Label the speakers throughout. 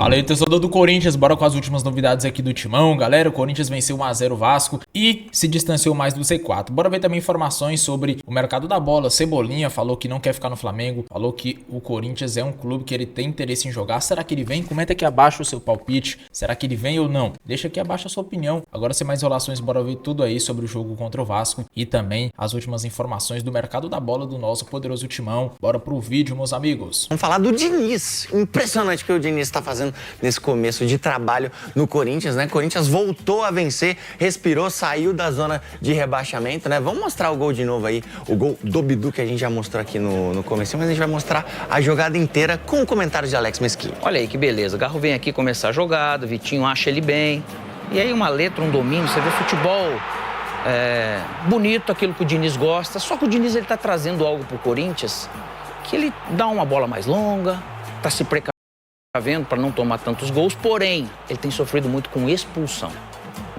Speaker 1: Fala aí, torcedor do Corinthians, bora com as últimas novidades aqui do Timão, galera. O Corinthians venceu 1-0 o Vasco e se distanciou mais do C4. Bora ver também informações sobre o mercado da bola. Cebolinha falou que não quer ficar no Flamengo, falou que o Corinthians é um clube que ele tem interesse em jogar. Será que ele vem? Comenta aqui abaixo o seu palpite. Será que ele vem ou não? Deixa aqui abaixo a sua opinião. Agora, sem mais enrolações, bora ver tudo aí sobre o jogo contra o Vasco e também as últimas informações do mercado da bola do nosso poderoso Timão. Bora pro vídeo, meus amigos.
Speaker 2: Vamos falar do Diniz. Impressionante o que o Diniz está fazendo nesse começo de trabalho no Corinthians, né? Corinthians voltou a vencer, respirou, saiu da zona de rebaixamento, né? Vamos mostrar o gol de novo aí, o gol do Bidu que a gente já mostrou aqui no começo, mas a gente vai mostrar a jogada inteira com comentários de Alex Mesquita.
Speaker 3: Olha aí que beleza, o Garro vem aqui começar a jogada, Vitinho acha ele bem, e aí uma letra, um domínio, você vê futebol bonito, aquilo que o Diniz gosta, só que o Diniz ele tá trazendo algo pro Corinthians, que ele dá uma bola mais longa, tá se precavendo para não tomar tantos gols, porém, ele tem sofrido muito com expulsão,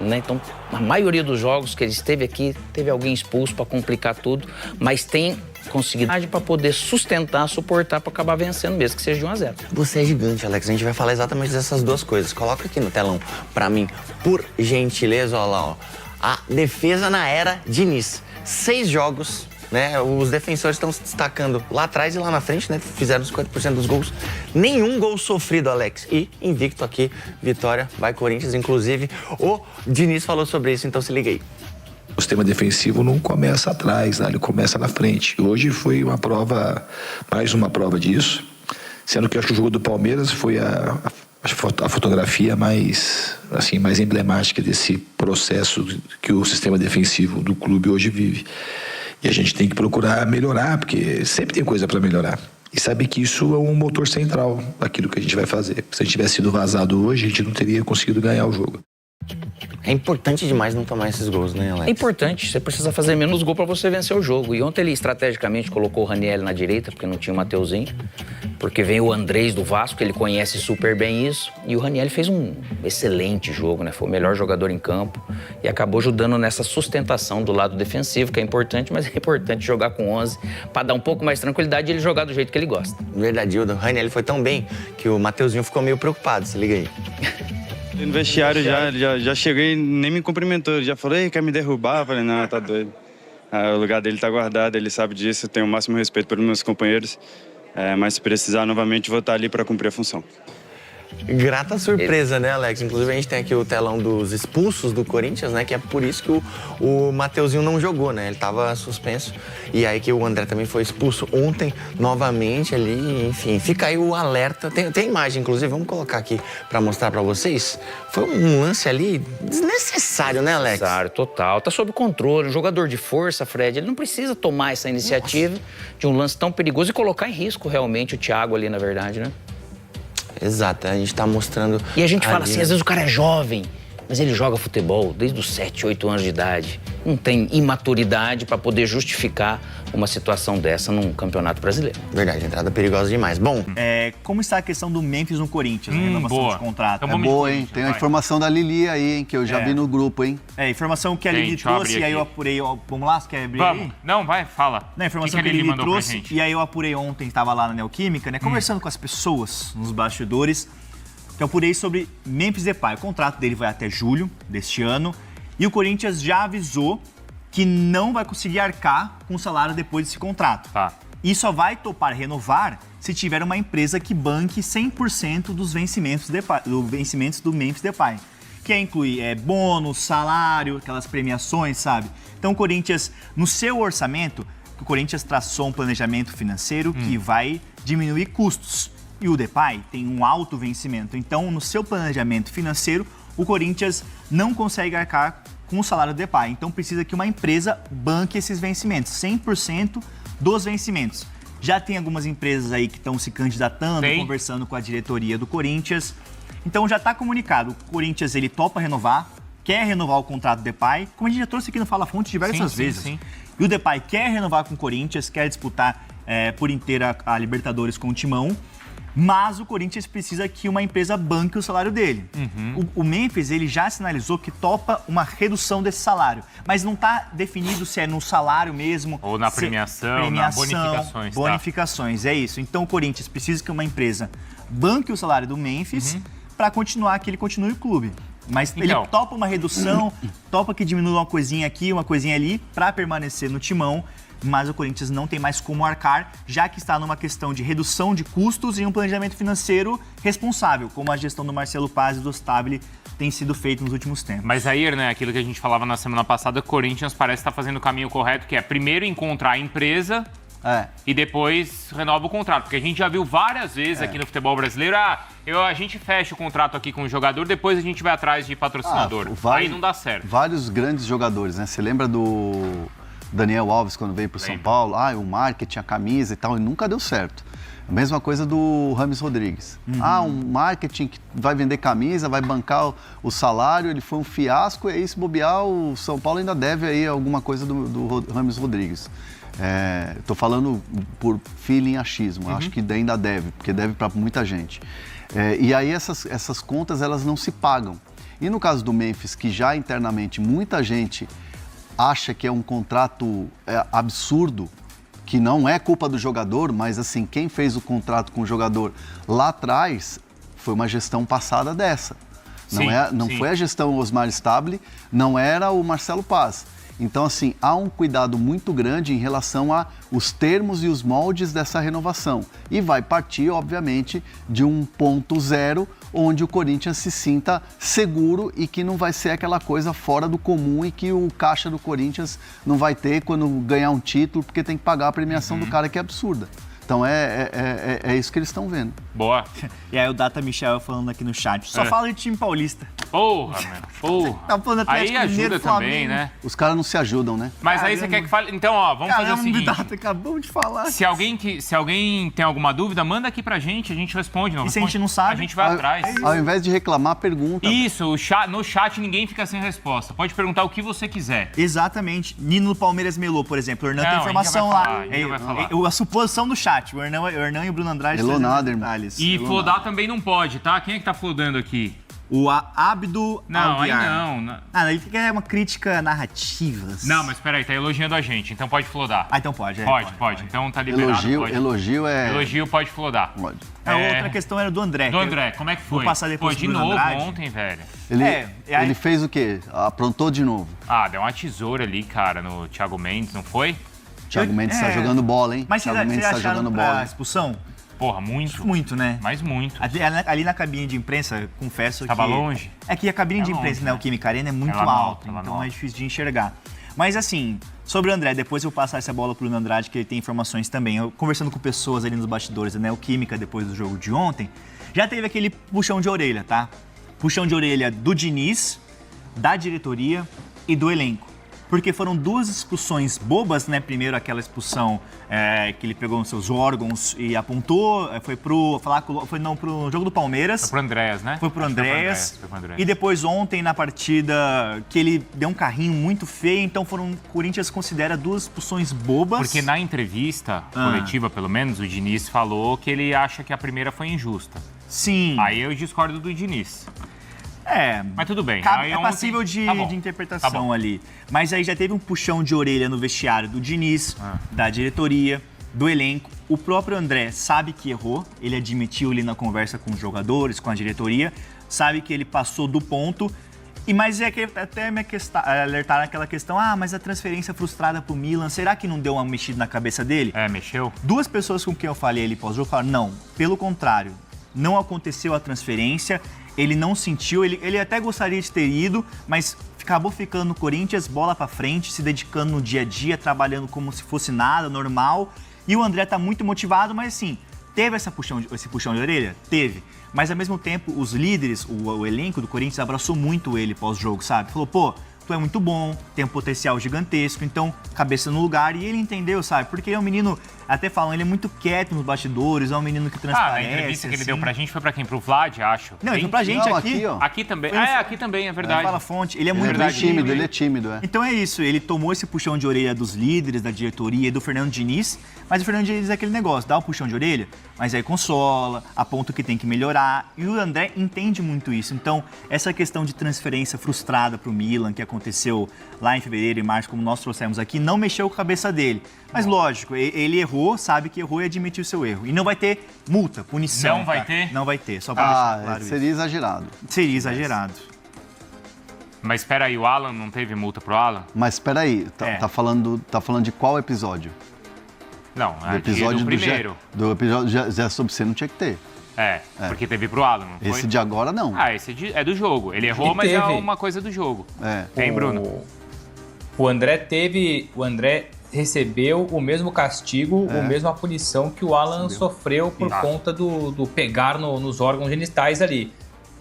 Speaker 3: né? Então, a maioria dos jogos que ele esteve aqui, teve alguém expulso para complicar tudo, mas tem conseguido para poder sustentar, suportar para acabar vencendo mesmo, que seja de 1-0.
Speaker 2: Você é gigante, Alex. A gente vai falar exatamente dessas duas coisas. Coloca aqui no telão para mim, por gentileza, olha lá, ó. A defesa na era Diniz. 6 jogos, né? Os defensores estão se destacando lá atrás e lá na frente, né? Fizeram os 50% dos gols. Nenhum gol sofrido, Alex. E invicto aqui, vitória, vai Corinthians. Inclusive, o Diniz falou sobre isso, então se liga aí.
Speaker 4: O sistema defensivo não começa atrás, né? Ele começa na frente. Hoje foi uma prova, mais uma prova disso. Sendo que eu acho que o jogo do Palmeiras foi a fotografia mais emblemática desse processo que o sistema defensivo do clube hoje vive. E a gente tem que procurar melhorar, porque sempre tem coisa para melhorar. E sabe que isso é um motor central daquilo que a gente vai fazer. Se a gente tivesse sido vazado hoje, a gente não teria conseguido ganhar o jogo.
Speaker 2: É importante demais não tomar esses gols, né, Alex?
Speaker 3: É importante, você precisa fazer menos gol para você vencer o jogo. E ontem ele estrategicamente colocou o Ranieri na direita, porque não tinha o Mateuzinho, porque vem o Andrés do Vasco, ele conhece super bem isso. E o Ranieri fez um excelente jogo, né? Foi o melhor jogador em campo e acabou ajudando nessa sustentação do lado defensivo, que é importante, mas é importante jogar com 11 para dar um pouco mais de tranquilidade e ele jogar do jeito que ele gosta.
Speaker 2: Verdade, o Ranieri foi tão bem que o Mateuzinho ficou meio preocupado, se liga aí.
Speaker 5: No vestiário já cheguei, nem me cumprimentou, já falou, ei, quer me derrubar? Eu falei, não, tá doido. O lugar dele tá guardado, ele sabe disso, eu tenho o máximo respeito pelos meus companheiros, mas se precisar novamente vou estar ali para cumprir a função.
Speaker 2: Grata surpresa, né, Alex? Inclusive a gente tem aqui o telão dos expulsos do Corinthians, né? Que é por isso que o Mateuzinho não jogou, né? Ele tava suspenso. E aí que o André também foi expulso ontem, novamente ali, enfim. Fica aí o alerta. Tem imagem, inclusive, vamos colocar aqui pra mostrar pra vocês. Foi um lance ali desnecessário, né, Alex?
Speaker 3: Desnecessário, total. Tá sob controle. Um jogador de força, Fred, ele não precisa tomar essa iniciativa de um lance tão perigoso e colocar em risco realmente o Thiago ali, na verdade, né?
Speaker 2: Exato, a gente tá mostrando...
Speaker 3: E a gente fala assim, às vezes o cara é jovem, mas ele joga futebol desde os 7, 8 anos de idade. Não tem imaturidade para poder justificar uma situação dessa num campeonato brasileiro.
Speaker 2: Verdade, entrada perigosa demais. Bom...
Speaker 6: como está a questão do Memphis no Corinthians, renovação de contrato?
Speaker 7: É boa, hein? Tem a informação da Lili aí, hein? Que eu já vi no grupo, hein?
Speaker 6: Informação que a Lili trouxe e aí eu apurei... Vamos lá, você quer abrir
Speaker 8: Vamos.
Speaker 6: aí?
Speaker 8: Não, vai, fala.
Speaker 6: Não, a informação que a Lili trouxe e aí eu apurei ontem, estava lá na Neoquímica, né? Conversando com as pessoas nos bastidores, que eu apurei sobre Memphis Depay. O contrato dele vai até julho deste ano e o Corinthians já avisou que não vai conseguir arcar com o salário depois desse contrato.
Speaker 8: Tá.
Speaker 6: E só vai topar renovar se tiver uma empresa que banque 100% dos vencimentos do Memphis Depay. Que inclui bônus, salário, aquelas premiações, sabe? Então o Corinthians, no seu orçamento, o Corinthians traçou um planejamento financeiro que vai diminuir custos. E o Depay tem um alto vencimento. Então, no seu planejamento financeiro, o Corinthians não consegue arcar com o salário do Depay. Então, precisa que uma empresa banque esses vencimentos, 100% dos vencimentos. Já tem algumas empresas aí que estão se candidatando, conversando com a diretoria do Corinthians. Então, já está comunicado. O Corinthians, ele topa renovar, quer renovar o contrato do Depay, como a gente já trouxe aqui no Fala Fonte diversas vezes. Sim. E o Depay quer renovar com o Corinthians, quer disputar por inteira a Libertadores com o Timão. Mas o Corinthians precisa que uma empresa banque o salário dele. O Memphis, ele já sinalizou que topa uma redução desse salário. Mas não está definido se é no salário mesmo...
Speaker 8: Ou na premiação, na bonificações.
Speaker 6: Bonificações, é isso. Então o Corinthians precisa que uma empresa banque o salário do Memphis para continuar que ele continue o clube. Mas ele topa uma redução, topa que diminua uma coisinha aqui, uma coisinha ali, para permanecer no timão. Mas o Corinthians não tem mais como arcar, já que está numa questão de redução de custos e um planejamento financeiro responsável, como a gestão do Marcelo Paz e do Stabile tem sido feito nos últimos tempos.
Speaker 8: Mas aí, né, aquilo que a gente falava na semana passada, o Corinthians parece estar fazendo o caminho correto, que é primeiro encontrar a empresa e depois renova o contrato. Porque a gente já viu várias vezes aqui no futebol brasileiro, a gente fecha o contrato aqui com o jogador, depois a gente vai atrás de patrocinador. Aí não dá certo.
Speaker 7: Vários grandes jogadores, né? Você lembra do Daniel Alves quando veio para o São Paulo? O marketing, a camisa e tal, e nunca deu certo. A mesma coisa do Rames Rodrigues. Um marketing que vai vender camisa, vai bancar o salário, ele foi um fiasco, e aí se bobear, o São Paulo ainda deve aí alguma coisa do Rames Rodrigues. Estou falando por feeling achismo, acho que ainda deve, porque deve para muita gente. E aí essas contas, elas não se pagam. E no caso do Memphis, que já internamente muita gente acha que é um contrato absurdo, que não é culpa do jogador, mas assim, quem fez o contrato com o jogador lá atrás foi uma gestão passada dessa. Não foi a gestão Osmar Stabile, não era o Marcelo Paz. Então, assim, há um cuidado muito grande em relação aos termos e os moldes dessa renovação. E vai partir, obviamente, de um ponto zero, onde o Corinthians se sinta seguro e que não vai ser aquela coisa fora do comum e que o caixa do Corinthians não vai ter quando ganhar um título, porque tem que pagar a premiação do cara, que é absurda. Então é isso que eles estão vendo.
Speaker 8: Boa.
Speaker 6: E aí o Data Michel falando aqui no chat, só fala de time paulista.
Speaker 8: Porra, mano. Porra.
Speaker 6: Tá falando Atlético
Speaker 8: aí
Speaker 6: Mineiro,
Speaker 8: ajuda também,
Speaker 6: Flamengo.
Speaker 8: né?
Speaker 7: Os caras não se ajudam, né?
Speaker 8: Mas aí você quer que fale... Então, vamos fazer o seguinte.
Speaker 6: Data, acabou de falar.
Speaker 8: Se alguém tem alguma dúvida, manda aqui pra gente, a gente responde.
Speaker 6: E se a gente não sabe?
Speaker 8: A gente vai atrás.
Speaker 7: Ao invés de reclamar, pergunta.
Speaker 8: Isso, no chat ninguém fica sem resposta. Pode perguntar o que você quiser.
Speaker 6: Exatamente. Nino Palmeiras melou, por exemplo. O Hernan tem informação lá. A suposição do chat. O Hernan e o Bruno Andrade...
Speaker 7: Melou nada, irmão.
Speaker 8: E flodar também não pode, tá? Quem é que tá flodando aqui?
Speaker 6: O Abdo
Speaker 8: Não,
Speaker 6: Alviar.
Speaker 8: aí não.
Speaker 6: Ele quer uma crítica narrativa.
Speaker 8: Não, mas peraí, tá elogiando a gente, então pode flodar.
Speaker 6: Então pode.
Speaker 8: Pode. Então tá liberado. Elogio pode flodar.
Speaker 7: Pode.
Speaker 6: A outra questão era do André.
Speaker 8: Do André, como é que foi?
Speaker 6: Vou passar depois
Speaker 8: de
Speaker 6: pro Bruno
Speaker 8: novo
Speaker 6: Andrade.
Speaker 8: ontem, velho.
Speaker 7: Ele fez o quê? Aprontou de novo.
Speaker 8: Deu uma tesoura ali, cara, no Thiago Mendes, não foi?
Speaker 7: Thiago Mendes tá jogando bola, hein?
Speaker 6: Mas vocês acharam pra expulsão?
Speaker 8: Porra, muito.
Speaker 6: Muito, né?
Speaker 8: Mas muito.
Speaker 6: Ali na cabine de imprensa, confesso
Speaker 8: Tava longe?
Speaker 6: É que a cabine de imprensa,
Speaker 8: longe,
Speaker 6: né? O Química Arena é muito alta, então é difícil de enxergar. Mas assim, sobre o André, depois eu vou passar essa bola pro Bruno Andrade, que ele tem informações também. Eu, conversando com pessoas ali nos bastidores, né? O Química, depois do jogo de ontem, já teve aquele puxão de orelha, tá? Puxão de orelha do Diniz, da diretoria e do elenco. Porque foram duas expulsões bobas, né? Primeiro aquela expulsão que ele pegou nos seus órgãos e apontou, foi pro jogo do Palmeiras.
Speaker 8: Foi pro Andréas, né?
Speaker 6: Foi pro Andréas. E depois ontem na partida que ele deu um carrinho muito feio, então o Corinthians considera duas expulsões bobas.
Speaker 8: Porque na entrevista coletiva, pelo menos, o Diniz falou que ele acha que a primeira foi injusta.
Speaker 6: Sim.
Speaker 8: Aí eu discordo do Diniz. Mas tudo bem.
Speaker 6: É passível de interpretação ali. Mas aí já teve um puxão de orelha no vestiário do Diniz, da diretoria, do elenco. O próprio André sabe que errou, ele admitiu ali na conversa com os jogadores, com a diretoria, sabe que ele passou do ponto. Mas é que até me alertaram aquela questão, mas a transferência frustrada pro Milan, será que não deu uma mexida na cabeça dele?
Speaker 8: Mexeu.
Speaker 6: Duas pessoas com quem eu falei ali pós-jogo falaram, não, pelo contrário, não aconteceu a transferência. Ele não sentiu, ele até gostaria de ter ido, mas acabou ficando no Corinthians, bola pra frente, se dedicando no dia a dia, trabalhando como se fosse nada, normal. E o André tá muito motivado, mas assim, teve esse puxão de orelha? Teve. Mas ao mesmo tempo, os líderes, o elenco do Corinthians abraçou muito ele pós-jogo, sabe? Falou, pô, tu é muito bom, tem um potencial gigantesco, então cabeça no lugar. E ele entendeu, sabe? Porque ele é um menino, até falam, ele é muito quieto nos bastidores, é um menino que transparece.
Speaker 8: A entrevista que ele deu pra gente foi pra quem? Pro Vlad, acho.
Speaker 6: Não, ele foi pra gente aqui.
Speaker 7: Ó.
Speaker 8: Aqui também. Aqui também, é verdade.
Speaker 6: Fala fonte. Ele é muito
Speaker 7: tímido, ele é tímido.
Speaker 6: Então é isso, ele tomou esse puxão de orelha dos líderes, da diretoria e do Fernando Diniz, mas o Fernando Diniz é aquele negócio, dá um puxão de orelha, mas aí consola, aponta o que tem que melhorar, e o André entende muito isso. Então, essa questão de transferência frustrada pro Milan, que aconteceu aconteceu lá em fevereiro e março, como nós trouxemos aqui, não mexeu com a cabeça dele. Mas lógico, ele errou, sabe que errou e admitiu o seu erro. E não vai ter multa, punição.
Speaker 8: Não vai ter?
Speaker 6: Não vai ter, só para deixar claro
Speaker 7: seria
Speaker 6: isso.
Speaker 7: exagerado.
Speaker 6: Seria exagerado.
Speaker 8: Mas espera aí, o Alan não teve multa pro Alan?
Speaker 7: Mas espera aí, tá falando de qual episódio?
Speaker 8: Não,
Speaker 7: Do episódio
Speaker 8: do primeiro.
Speaker 7: Do episódio Zé sobre você não tinha que ter.
Speaker 8: Porque teve pro Alan, não foi?
Speaker 7: Esse de agora não.
Speaker 8: Esse é do jogo. Ele errou, mas é uma coisa do jogo. Tem, Bruno?
Speaker 9: O André recebeu o mesmo castigo, a mesma punição que o Alan sofreu por conta do pegar nos órgãos genitais ali.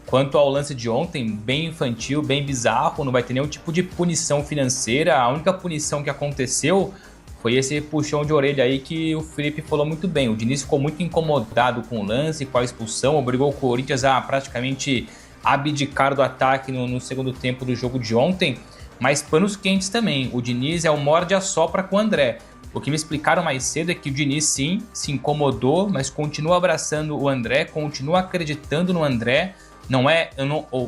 Speaker 9: Quanto ao lance de ontem, bem infantil, bem bizarro, não vai ter nenhum tipo de punição financeira. A única punição que aconteceu foi esse puxão de orelha aí que o Felipe falou muito bem. O Diniz ficou muito incomodado com o lance, com a expulsão, obrigou o Corinthians a praticamente abdicar do ataque no segundo tempo do jogo de ontem. Mas panos quentes também. O Diniz é o morde-a-sopra com o André. O que me explicaram mais cedo é que o Diniz sim se incomodou, mas continua abraçando o André, continua acreditando no André.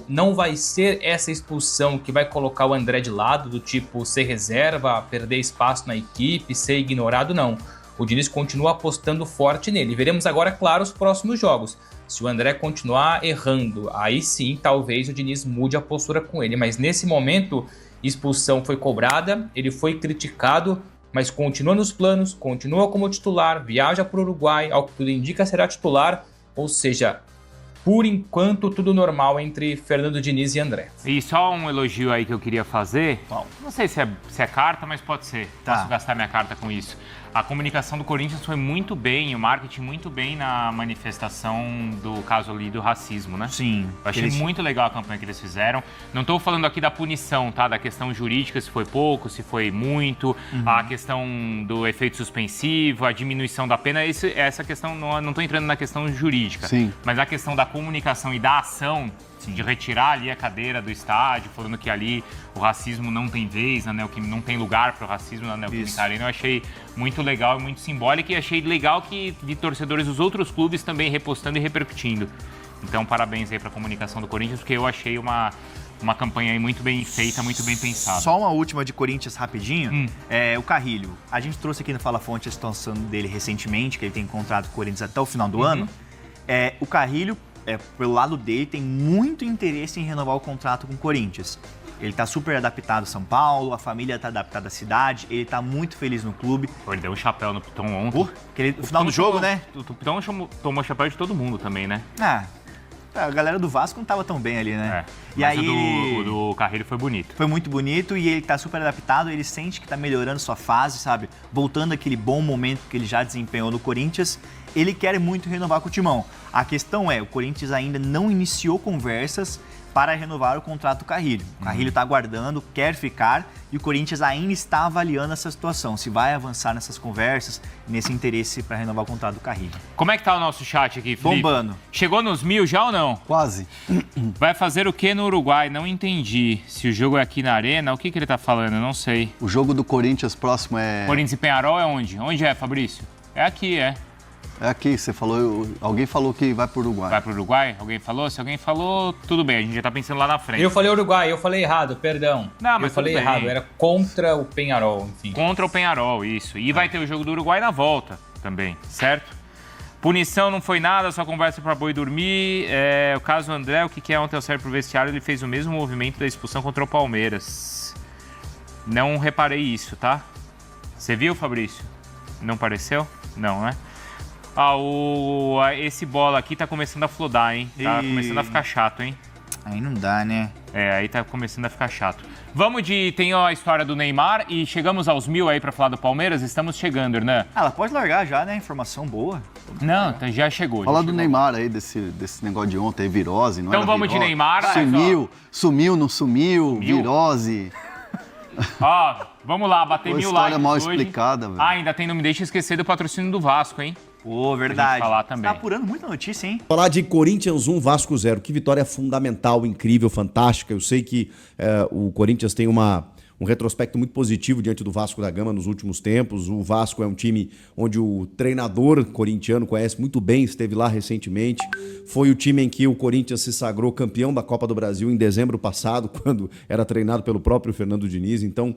Speaker 9: Não vai ser essa expulsão que vai colocar o André de lado, do tipo ser reserva, perder espaço na equipe, ser ignorado, não. O Diniz continua apostando forte nele. Veremos agora, claro, os próximos jogos. Se o André continuar errando, aí sim, talvez o Diniz mude a postura com ele. Mas nesse momento, expulsão foi cobrada, ele foi criticado, mas continua nos planos, continua como titular, viaja para o Uruguai, ao que tudo indica será titular, ou seja, por enquanto, tudo normal entre Fernando Diniz e André.
Speaker 8: E só um elogio aí que eu queria fazer.
Speaker 6: Bom.
Speaker 8: Não sei se é carta, mas pode ser. Posso gastar minha carta com isso. A comunicação do Corinthians foi muito bem, o marketing muito bem na manifestação do caso ali do racismo, né?
Speaker 6: Sim.
Speaker 8: Eu achei muito legal a campanha que eles fizeram. Não estou falando aqui da punição, tá? Da questão jurídica, se foi pouco, se foi muito, a questão do efeito suspensivo, a diminuição da pena. Essa questão, não estou entrando na questão jurídica.
Speaker 7: Sim.
Speaker 8: Mas a questão da comunicação e da ação, de retirar ali a cadeira do estádio, falando que ali o racismo não tem vez, não tem lugar para o racismo na Neoquímica Arena. Eu achei muito legal e muito simbólico, e achei legal que vi torcedores dos outros clubes também repostando e repercutindo. Então, parabéns aí para a comunicação do Corinthians, porque eu achei uma campanha aí muito bem feita, muito bem pensada.
Speaker 6: Só uma última de Corinthians rapidinho. O Carrilho. A gente trouxe aqui no Fala Fonte a situação dele recentemente, que ele tem contrato com o Corinthians até o final do ano. O Carrilho, pelo lado dele, tem muito interesse em renovar o contrato com o Corinthians. Ele tá super adaptado a São Paulo, a família tá adaptada à cidade, ele tá muito feliz no clube.
Speaker 8: Ele deu um chapéu no Piton ontem.
Speaker 6: No final do jogo, né?
Speaker 8: O Piton tomou chapéu de todo mundo também, né?
Speaker 6: A galera do Vasco não tava tão bem ali, né?
Speaker 8: E aí o do Carrilho foi bonito.
Speaker 6: Foi muito bonito e ele tá super adaptado, ele sente que tá melhorando sua fase, sabe? Voltando àquele bom momento que ele já desempenhou no Corinthians. Ele quer muito renovar com o Timão. A questão é, o Corinthians ainda não iniciou conversas para renovar o contrato do Carrilho. O Carrilho está aguardando, quer ficar, e o Corinthians ainda está avaliando essa situação, se vai avançar nessas conversas, nesse interesse para renovar o contrato do Carrilho.
Speaker 8: Como é que tá o nosso chat aqui, Felipe?
Speaker 6: Bombando.
Speaker 8: Chegou nos 1000 já ou não?
Speaker 7: Quase.
Speaker 8: Vai fazer o que no Uruguai? Não entendi. Se o jogo é aqui na Arena, o que ele tá falando? Eu não sei.
Speaker 7: O jogo do Corinthians próximo é...
Speaker 8: Corinthians e Peñarol é onde? Onde é, Fabrício? É aqui, é.
Speaker 7: É aqui, você falou, alguém falou que vai pro Uruguai.
Speaker 8: Vai pro Uruguai? Alguém falou? Se alguém falou, tudo bem, a gente já tá pensando lá na frente.
Speaker 9: Eu falei Uruguai, eu falei errado, perdão.
Speaker 8: Não, mas
Speaker 9: eu falei errado, era contra o Peñarol, enfim.
Speaker 8: Contra o Peñarol, isso. E vai ter o jogo do Uruguai na volta também, certo? Punição não foi nada, só conversa pra boi dormir. O caso André, o que é ontem ao sair pro vestiário, ele fez o mesmo movimento da expulsão contra o Palmeiras. Não reparei isso, tá? Você viu, Fabrício? Não pareceu? Não, né? Esse bola aqui tá começando a flodar, hein? Tá começando a ficar chato, hein?
Speaker 6: Aí não dá, né?
Speaker 8: Aí tá começando a ficar chato. Tem a história do Neymar e chegamos aos 1000 aí pra falar do Palmeiras. Estamos chegando, Hernan.
Speaker 6: Ela pode largar já, né? Informação boa.
Speaker 8: Não, já chegou.
Speaker 7: Fala do Neymar aí, desse negócio de ontem, virose, não é?
Speaker 8: Então vamos
Speaker 7: virose.
Speaker 8: de Neymar.
Speaker 7: Sumiu, não sumiu, virose.
Speaker 8: Vamos lá, bater 1000 likes
Speaker 7: história mal
Speaker 8: hoje.
Speaker 7: Explicada, velho.
Speaker 8: Ainda não me deixa esquecer do patrocínio do Vasco, hein?
Speaker 6: Verdade.
Speaker 8: Falar também.
Speaker 6: Tá apurando muita notícia, hein?
Speaker 10: Falar de Corinthians 1, Vasco 0. Que vitória fundamental, incrível, fantástica. Eu sei que o Corinthians tem uma um retrospecto muito positivo diante do Vasco da Gama nos últimos tempos. O Vasco é um time onde o treinador corintiano conhece muito bem, esteve lá recentemente. Foi o time em que o Corinthians se sagrou campeão da Copa do Brasil em dezembro passado, quando era treinado pelo próprio Fernando Diniz. Então,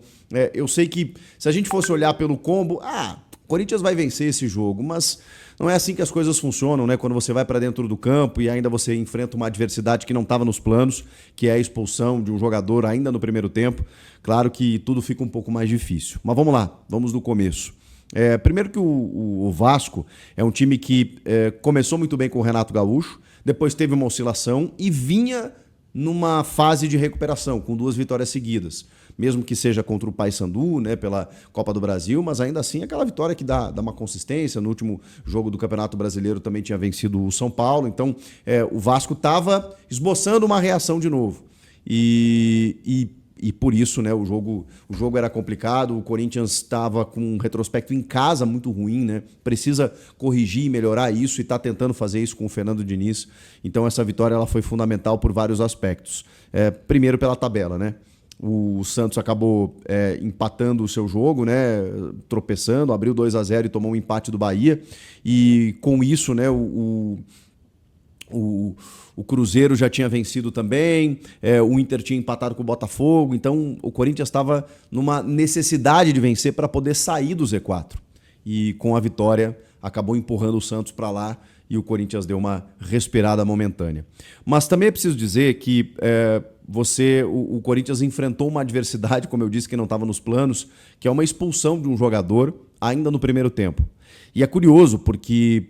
Speaker 10: eu sei que se a gente fosse olhar pelo combo, o Corinthians vai vencer esse jogo, mas não é assim que as coisas funcionam, né? Quando você vai para dentro do campo e ainda você enfrenta uma adversidade que não estava nos planos, que é a expulsão de um jogador ainda no primeiro tempo, claro que tudo fica um pouco mais difícil. Mas vamos lá, vamos do começo. Primeiro que o Vasco é um time que começou muito bem com o Renato Gaúcho, depois teve uma oscilação e vinha numa fase de recuperação, com 2 vitórias seguidas. Mesmo que seja contra o Paysandu, né, pela Copa do Brasil, mas ainda assim aquela vitória que dá uma consistência. No último jogo do Campeonato Brasileiro também tinha vencido o São Paulo, então o Vasco estava esboçando uma reação de novo. E por isso, né, o jogo era complicado, o Corinthians estava com um retrospecto em casa muito ruim, né? Precisa corrigir e melhorar isso e está tentando fazer isso com o Fernando Diniz. Então essa vitória ela foi fundamental por vários aspectos. Primeiro pela tabela, né? O Santos acabou empatando o seu jogo, né? Tropeçando, abriu 2-0 e tomou um empate do Bahia. E com isso, né, o Cruzeiro já tinha vencido também, o Inter tinha empatado com o Botafogo, então o Corinthians estava numa necessidade de vencer para poder sair do Z4. E com a vitória acabou empurrando o Santos para lá e o Corinthians deu uma respirada momentânea. Mas também é preciso dizer que o Corinthians enfrentou uma adversidade, como eu disse, que não estava nos planos, que é uma expulsão de um jogador ainda no primeiro tempo. E é curioso porque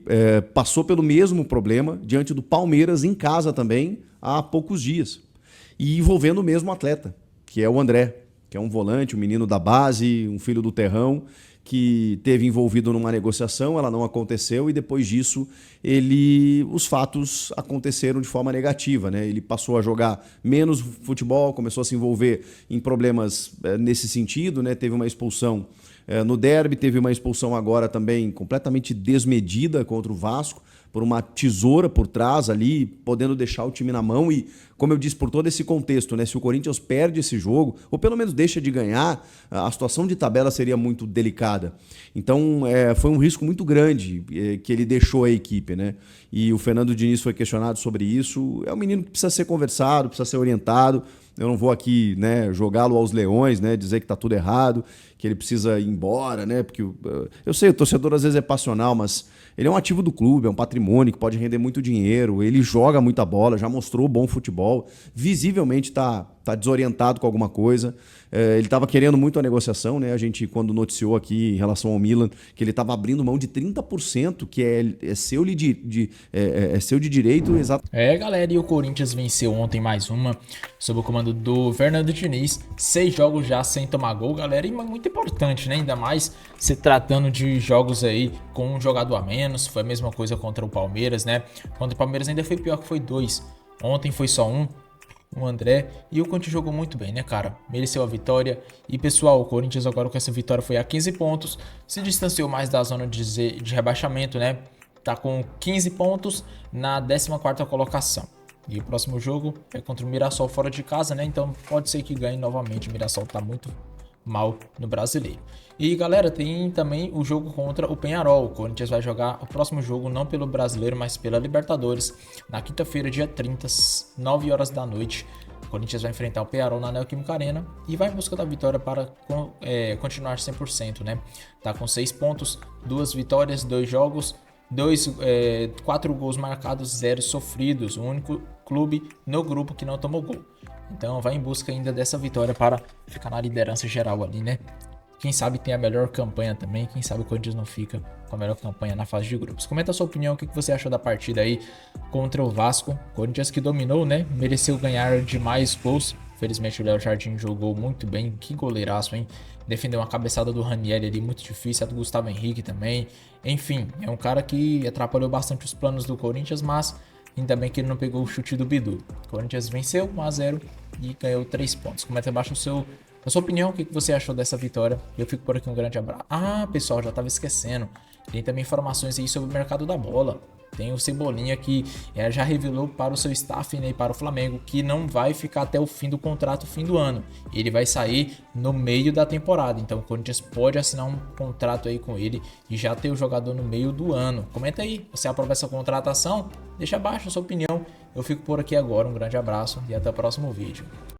Speaker 10: passou pelo mesmo problema diante do Palmeiras em casa também há poucos dias. E envolvendo o mesmo atleta, que é o André, que é um volante, um menino da base, um filho do terrão, que teve envolvido numa negociação, ela não aconteceu e depois disso os fatos aconteceram de forma negativa, né? Ele passou a jogar menos futebol, começou a se envolver em problemas nesse sentido, né? Teve uma expulsão no derby, teve uma expulsão agora também completamente desmedida contra o Vasco, por uma tesoura por trás ali, podendo deixar o time na mão e, como eu disse, por todo esse contexto, né? Se o Corinthians perde esse jogo, ou pelo menos deixa de ganhar, a situação de tabela seria muito delicada. Então, foi um risco muito grande que ele deixou a equipe, né? E o Fernando Diniz foi questionado sobre isso. É um menino que precisa ser conversado, precisa ser orientado. Eu não vou aqui, né, jogá-lo aos leões, né, dizer que está tudo errado, que ele precisa ir embora, né? Porque eu sei, o torcedor às vezes é passional, mas ele é um ativo do clube, é um patrimônio que pode render muito dinheiro, ele joga muita bola, já mostrou bom futebol, visivelmente está desorientado com alguma coisa. Ele estava querendo muito a negociação, né? A gente, quando noticiou aqui em relação ao Milan, que ele estava abrindo mão de 30%, que é seu de direito. Exato.
Speaker 1: Galera, e o Corinthians venceu ontem mais uma, sob o comando do Fernando Diniz. 6 jogos já sem tomar gol, galera, e muito importante, né? Ainda mais se tratando de jogos aí com um jogador a menos. Foi a mesma coisa contra o Palmeiras, né? Contra o Palmeiras ainda foi pior, que foi 2. Ontem foi só 1. O André, e o Corinthians jogou muito bem, né, cara? Mereceu a vitória. E pessoal, o Corinthians agora com essa vitória foi a 15 pontos, se distanciou mais da zona de rebaixamento, né? Tá com 15 pontos na 14ª colocação. E o próximo jogo é contra o Mirassol fora de casa, né? Então pode ser que ganhe novamente. O Mirassol tá muito mal no Brasileiro. E galera, tem também o jogo contra o Peñarol. O Corinthians vai jogar o próximo jogo não pelo Brasileiro, mas pela Libertadores, na quinta-feira, dia 30, 9 horas da noite. O Corinthians vai enfrentar o Peñarol na Neoquímica Arena e vai em busca da vitória para continuar 100%, né? Tá com 6 pontos, 2 vitórias, 2 jogos, 4 gols marcados, 0 sofridos. O único clube no grupo que não tomou gol. Então vai em busca ainda dessa vitória para ficar na liderança geral ali, né? Quem sabe tem a melhor campanha também. Quem sabe o Corinthians não fica com a melhor campanha na fase de grupos. Comenta a sua opinião, o que você achou da partida aí contra o Vasco. Corinthians que dominou, né? Mereceu ganhar de mais gols. Felizmente o Léo Jardim jogou muito bem. Que goleiraço, hein? Defendeu uma cabeçada do Ranieri ali muito difícil. A do Gustavo Henrique também. Enfim, é um cara que atrapalhou bastante os planos do Corinthians, mas ainda bem que ele não pegou o chute do Bidu. O Corinthians venceu 1-0 e ganhou 3 pontos. Comenta abaixo a sua opinião, o que você achou dessa vitória. Eu fico por aqui, um grande abraço. Pessoal, já estava esquecendo. Tem também informações aí sobre o mercado da bola. Tem o Cebolinha que já revelou para o seu staff, né, e para o Flamengo que não vai ficar até o fim do contrato, fim do ano. Ele vai sair no meio da temporada. Então o Corinthians pode assinar um contrato aí com ele e já ter o jogador no meio do ano. Comenta aí, você aprova essa contratação? Deixa abaixo a sua opinião. Eu fico por aqui agora, um grande abraço e até o próximo vídeo.